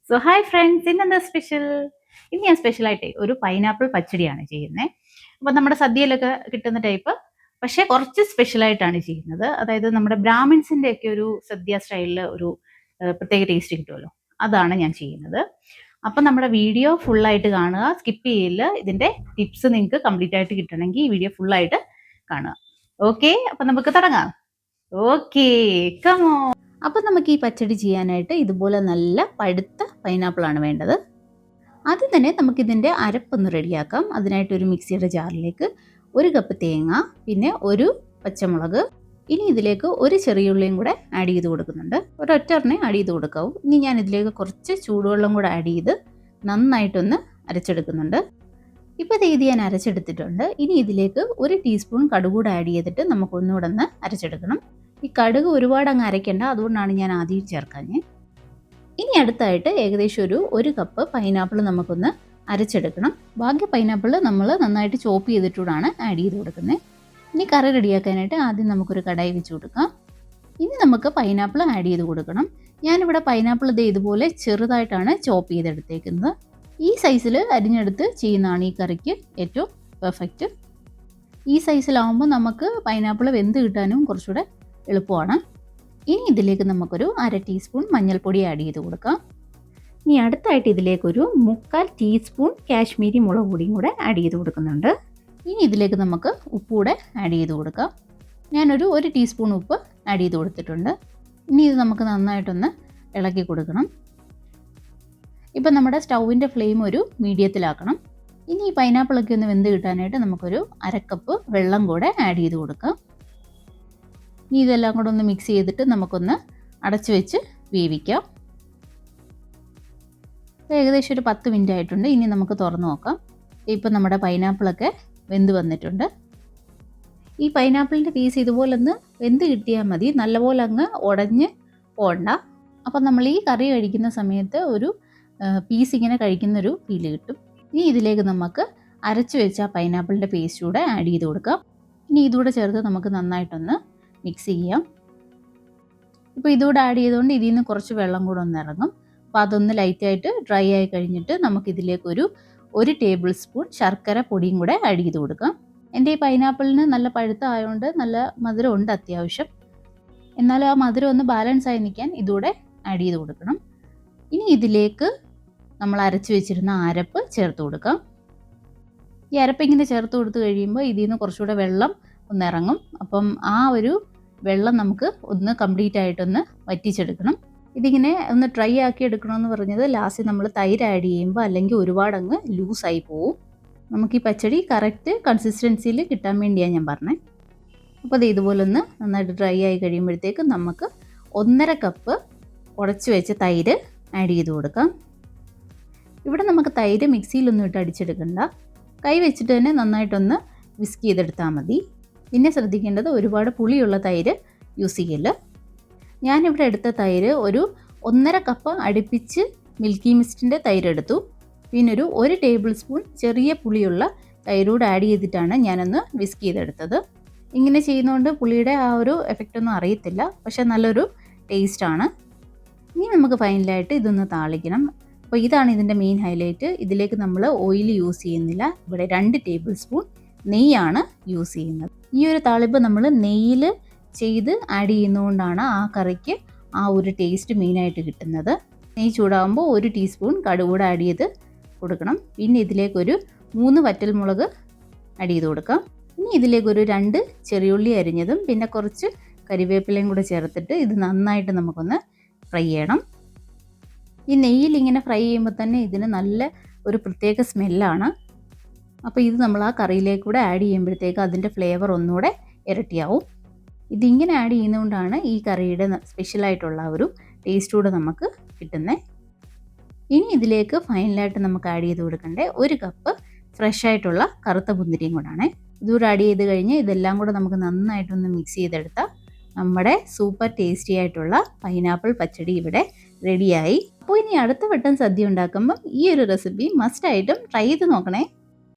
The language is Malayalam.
സോ ഹായ് ഫ്രണ്ട്സ്, ഇന്നെന്താ സ്പെഷ്യൽ? ഇന്ന് ഞാൻ സ്പെഷ്യലായിട്ട് ഒരു പൈനാപ്പിൾ പച്ചടിയാണ് ചെയ്യുന്നത്. അപ്പം നമ്മുടെ സദ്യയിലൊക്കെ കിട്ടുന്ന ടൈപ്പ്, പക്ഷേ കുറച്ച് സ്പെഷ്യലായിട്ടാണ് ചെയ്യുന്നത്. അതായത് നമ്മുടെ ബ്രാഹ്മിൻസിൻ്റെ ഒക്കെ ഒരു സദ്യ സ്റ്റൈലിൽ ഒരു പ്രത്യേക ടേസ്റ്റ് കിട്ടുമല്ലോ, അതാണ് ഞാൻ ചെയ്യുന്നത്. അപ്പം നമ്മുടെ വീഡിയോ ഫുള്ളായിട്ട് കാണുക, സ്കിപ്പ് ചെയ്യില്ല. ഇതിൻ്റെ ടിപ്സ് നിങ്ങൾക്ക് കംപ്ലീറ്റ് ആയിട്ട് കിട്ടണമെങ്കിൽ ഈ വീഡിയോ ഫുള്ളായിട്ട് കാണുക. ഓക്കെ, അപ്പം നമുക്ക് തുടങ്ങാം. Okay, come on. അപ്പം നമുക്ക് ഈ പച്ചടി ചെയ്യാനായിട്ട് ഇതുപോലെ നല്ല പഴുത്ത പൈനാപ്പിളാണ് വേണ്ടത്. ആദ്യം തന്നെ നമുക്കിതിൻ്റെ അരപ്പൊന്ന് റെഡിയാക്കാം. അതിനായിട്ട് ഒരു മിക്സിയുടെ ജാറിലേക്ക് 1 കപ്പ് തേങ്ങ, പിന്നെ 1 പച്ചമുളക്, ഇനി ഇതിലേക്ക് 1 ചെറിയ ഉള്ളിയും കൂടെ ആഡ് ചെയ്ത് കൊടുക്കുന്നുണ്ട്. ഒരൊറ്ററിനെ ആഡ് ചെയ്ത് കൊടുക്കാവും. ഇനി ഞാൻ ഇതിലേക്ക് കുറച്ച് ചൂടുവെള്ളം കൂടെ ആഡ് ചെയ്ത് നന്നായിട്ടൊന്ന് അരച്ചെടുക്കുന്നുണ്ട്. ഇപ്പോൾ ഇത് ഞാൻ അരച്ചെടുത്തിട്ടുണ്ട്. ഇനി ഇതിലേക്ക് 1 ടീസ്പൂൺ കടുക് കൂടെ ആഡ് ചെയ്തിട്ട് നമുക്കൊന്നുകൂടെ ഒന്ന് അരച്ചെടുക്കണം. ഈ കടുക് ഒരുപാട് അങ്ങ് അരയ്ക്കേണ്ട, അതുകൊണ്ടാണ് ഞാൻ ആദ്യം ചേർക്കാഞ്ഞ്. ഇനി അടുത്തായിട്ട് ഏകദേശം ഒരു കപ്പ് പൈനാപ്പിൾ നമുക്കൊന്ന് അരച്ചെടുക്കണം. ബാക്കി പൈനാപ്പിൾ നമ്മൾ നന്നായിട്ട് ചോപ്പ് ചെയ്തിട്ടൂടാണ് ആഡ് ചെയ്ത് കൊടുക്കുന്നത്. ഇനി കറി റെഡിയാക്കാനായിട്ട് ആദ്യം നമുക്കൊരു കടായി വെച്ച് കൊടുക്കാം. ഇനി നമുക്ക് പൈനാപ്പിൾ ആഡ് ചെയ്ത് കൊടുക്കണം. ഞാനിവിടെ പൈനാപ്പിൾ ഇതുപോലെ ചെറുതായിട്ടാണ് ചോപ്പ് ചെയ്തെടുത്തേക്കുന്നത്. ഈ സൈസിൽ അരിഞ്ഞെടുത്ത് ചെയ്യുന്നതാണ് ഈ കറിക്ക് ഏറ്റവും പെർഫെക്റ്റ്. ഈ സൈസിലാവുമ്പോൾ നമുക്ക് പൈനാപ്പിൾ വെന്ത് കിട്ടാനും കുറച്ചുകൂടെ എളുപ്പമാണ്. ഇനി ഇതിലേക്ക് നമുക്കൊരു 1/2 ടീസ്പൂൺ മഞ്ഞൾപ്പൊടി ആഡ് ചെയ്ത് കൊടുക്കാം. ഇനി അടുത്തായിട്ട് ഇതിലേക്കൊരു 1/4 ടീസ്പൂൺ കാശ്മീരി മുളക് പൊടിയും കൂടെ ആഡ് ചെയ്ത് കൊടുക്കുന്നുണ്ട്. ഇനി ഇതിലേക്ക് നമുക്ക് ഉപ്പ് കൂടെ ആഡ് ചെയ്ത് കൊടുക്കാം. ഞാനൊരു 1 ടീസ്പൂൺ ഉപ്പ് ആഡ് ചെയ്ത് കൊടുത്തിട്ടുണ്ട്. ഇനി ഇത് നമുക്ക് നന്നായിട്ടൊന്ന് ഇളക്കി കൊടുക്കണം. ഇപ്പം നമ്മുടെ സ്റ്റൗവിൻ്റെ ഫ്ലെയിം ഒരു മീഡിയത്തിലാക്കണം. ഇനി ഈ പൈനാപ്പിളൊക്കെ ഒന്ന് വെന്ത് കിട്ടാനായിട്ട് നമുക്കൊരു 1/2 കപ്പ് വെള്ളം കൂടെ ആഡ് ചെയ്ത് കൊടുക്കാം. ഇനി ഇതെല്ലാം കൂടെ ഒന്ന് മിക്സ് ചെയ്തിട്ട് നമുക്കൊന്ന് അടച്ചു വെച്ച് വേവിക്കാം. ഏകദേശം ഒരു 10 മിനിറ്റ് ആയിട്ടുണ്ട്. ഇനി നമുക്ക് തുറന്ന് നോക്കാം. ഇപ്പം നമ്മുടെ പൈനാപ്പിളൊക്കെ വെന്ത് വന്നിട്ടുണ്ട്. ഈ പൈനാപ്പിളിൻ്റെ പീസ് ഇതുപോലെ ഒന്ന് വെന്ത് കിട്ടിയാൽ മതി, നല്ലപോലെ അങ്ങ് ഉടഞ്ഞ് പോകണ്ട. അപ്പം നമ്മൾ ഈ കറി കഴിക്കുന്ന സമയത്ത് ഒരു പീസ് ഇങ്ങനെ കഴിക്കുന്നൊരു ഫീല് കിട്ടും. ഇനി ഇതിലേക്ക് നമുക്ക് അരച്ച് വെച്ച പൈനാപ്പിളിൻ്റെ പേസ്റ്റ് കൂടെ ആഡ് ചെയ്ത് കൊടുക്കാം. ഇനി ഇതുകൂടെ ചേർത്ത് നമുക്ക് നന്നായിട്ടൊന്ന് മിക്സ് ചെയ്യാം. ഇപ്പോൾ ഇതുകൂടെ ആഡ് ചെയ്തുകൊണ്ട് ഇതിൽ നിന്ന് കുറച്ച് വെള്ളം കൂടെ ഒന്ന് ഇറങ്ങും. അപ്പോൾ അതൊന്ന് ലൈറ്റായിട്ട് ഡ്രൈ ആയി കഴിഞ്ഞിട്ട് നമുക്കിതിലേക്ക് 1 ടേബിൾ സ്പൂൺ ശർക്കര പൊടിയും കൂടെ ആഡ് ചെയ്ത് കൊടുക്കാം. എൻ്റെ ഈ പൈനാപ്പിളിന് നല്ല പഴുത്ത ആയതുകൊണ്ട് നല്ല മധുരം ഉണ്ട് അത്യാവശ്യം. എന്നാലും ആ മധുരം ഒന്ന് ബാലൻസ് ആയി നിൽക്കാൻ ഇതുകൂടെ ആഡ് ചെയ്ത് കൊടുക്കണം. ഇനി ഇതിലേക്ക് നമ്മൾ അരച്ച് വെച്ചിരുന്ന അരപ്പ് ചേർത്ത് കൊടുക്കാം. ഈ അരപ്പ് ഇങ്ങനെ ചേർത്ത് കൊടുത്ത് കഴിയുമ്പോൾ ഇതിൽ നിന്ന് കുറച്ചുകൂടെ വെള്ളം ഒന്ന് ഇറങ്ങും. അപ്പം ആ ഒരു വെള്ളം നമുക്ക് ഒന്ന് കംപ്ലീറ്റ് ആയിട്ടൊന്ന് വറ്റിച്ചെടുക്കണം. ഇതിങ്ങനെ ഒന്ന് ഡ്രൈ ആക്കി എടുക്കണമെന്ന് പറഞ്ഞത് ലാസ്റ്റ് നമ്മൾ തൈര് ആഡ് ചെയ്യുമ്പോൾ അല്ലെങ്കിൽ ഒരുപാട് അങ്ങ് ലൂസായി പോവും. നമുക്ക് ഈ പച്ചടി കറക്റ്റ് കൺസിസ്റ്റൻസിയിൽ കിട്ടാൻ വേണ്ടിയാണ് ഞാൻ പറഞ്ഞത്. അപ്പോൾ അത് ഇതുപോലെ ഒന്ന് നന്നായിട്ട് ഡ്രൈ ആയി കഴിയുമ്പോഴത്തേക്ക് നമുക്ക് 1.5 കപ്പ് ഉടച്ച് വെച്ച തൈര് ആഡ് ചെയ്ത് കൊടുക്കാം. ഇവിടെ നമുക്ക് തൈര് മിക്സിയിലൊന്നും ഇട്ട് അടിച്ചെടുക്കണ്ട, കൈ വെച്ചിട്ട് തന്നെ നന്നായിട്ടൊന്ന് വിസ്ക് ചെയ്തെടുത്താൽ മതി. പിന്നെ ശ്രദ്ധിക്കേണ്ടത് ഒരുപാട് പുളിയുള്ള തൈര് യൂസ് ചെയ്യില്ല. ഞാനിവിടെ എടുത്ത തൈര് ഒരു 1.5 കപ്പ് അടുപ്പിച്ച് മിൽക്കി മിസ്റ്റിൻ്റെ തൈര് എടുത്തു. പിന്നെ 1 ടേബിൾ സ്പൂൺ ചെറിയ പുളിയുള്ള തൈരൂടെ ആഡ് ചെയ്തിട്ടാണ് ഞാനൊന്ന് വിസ്ക് ചെയ്തെടുത്തത്. ഇങ്ങനെ ചെയ്യുന്നതുകൊണ്ട് പുളിയുടെ ആ ഒരു എഫക്റ്റൊന്നും അറിയത്തില്ല, പക്ഷേ നല്ലൊരു ടേസ്റ്റാണ്. ഇനി നമുക്ക് ഫൈനലായിട്ട് ഇതൊന്ന് താളിക്കണം. അപ്പോൾ ഇതാണ് ഇതിൻ്റെ മെയിൻ ഹൈലൈറ്റ്. ഇതിലേക്ക് നമ്മൾ ഓയിൽ യൂസ് ചെയ്യുന്നില്ല. ഇവിടെ 2 ടേബിൾ സ്പൂൺ നെയ്യാണ് യൂസ് ചെയ്യുന്നത്. ഈ ഒരു താളിപ്പ് നമ്മൾ നെയ്യിൽ ചെയ്ത് ആഡ് ചെയ്യുന്നതുകൊണ്ടാണ് ആ കറിക്ക് ആ ഒരു ടേസ്റ്റ് മെയിനായിട്ട് കിട്ടുന്നത്. നെയ്യ് ചൂടാകുമ്പോൾ 1 ടീസ്പൂൺ കടുക് കൂടെ ആഡ് ചെയ്ത് കൊടുക്കണം. പിന്നെ ഇതിലേക്കൊരു 3 വറ്റൽമുളക് ആഡ് ചെയ്ത് കൊടുക്കാം. ഇനി ഇതിലേക്കൊരു 2 ചെറിയുള്ളി അരിഞ്ഞതും പിന്നെ കുറച്ച് കരിവേപ്പിലയും കൂടെ ചേർത്തിട്ട് ഇത് നന്നായിട്ട് നമുക്കൊന്ന് ഫ്രൈ ചെയ്യണം. ഈ നെയ്യിൽ ഇങ്ങനെ ഫ്രൈ ചെയ്യുമ്പോൾ തന്നെ ഇതിന് നല്ല ഒരു പ്രത്യേക സ്മെല്ലാണ്. അപ്പോൾ ഇത് നമ്മൾ ആ കറിയിലേക്ക് കൂടെ ആഡ് ചെയ്യുമ്പോഴത്തേക്ക് അതിൻ്റെ ഫ്ലേവർ ഒന്നുകൂടെ ഇരട്ടിയാവും. ഇതിങ്ങനെ ആഡ് ചെയ്യുന്നതുകൊണ്ടാണ് ഈ കറിയുടെ സ്പെഷ്യലായിട്ടുള്ള ഒരു ടേസ്റ്റ് കൂടെ നമുക്ക് കിട്ടുന്നത്. ഇനി ഇതിലേക്ക് ഫൈനലായിട്ട് നമുക്ക് ആഡ് ചെയ്ത് കൊടുക്കേണ്ട 1 കപ്പ് ഫ്രഷ് ആയിട്ടുള്ള കറുത്ത മുന്തിരിയും കൂടാണ്. ഇതുകൂടെ ആഡ് ചെയ്ത് കഴിഞ്ഞ് ഇതെല്ലാം കൂടെ നമുക്ക് നന്നായിട്ടൊന്ന് മിക്സ് ചെയ്തെടുത്താൽ നമ്മുടെ സൂപ്പർ ടേസ്റ്റി ആയിട്ടുള്ള പൈനാപ്പിൾ പച്ചടി ഇവിടെ റെഡിയായി. അപ്പോൾ ഇനി അടുത്ത വട്ടം സദ്യ ഉണ്ടാക്കുമ്പോൾ ഈ ഒരു റെസിപ്പി മസ്റ്റായിട്ടും ട്രൈ ചെയ്ത് നോക്കണേ.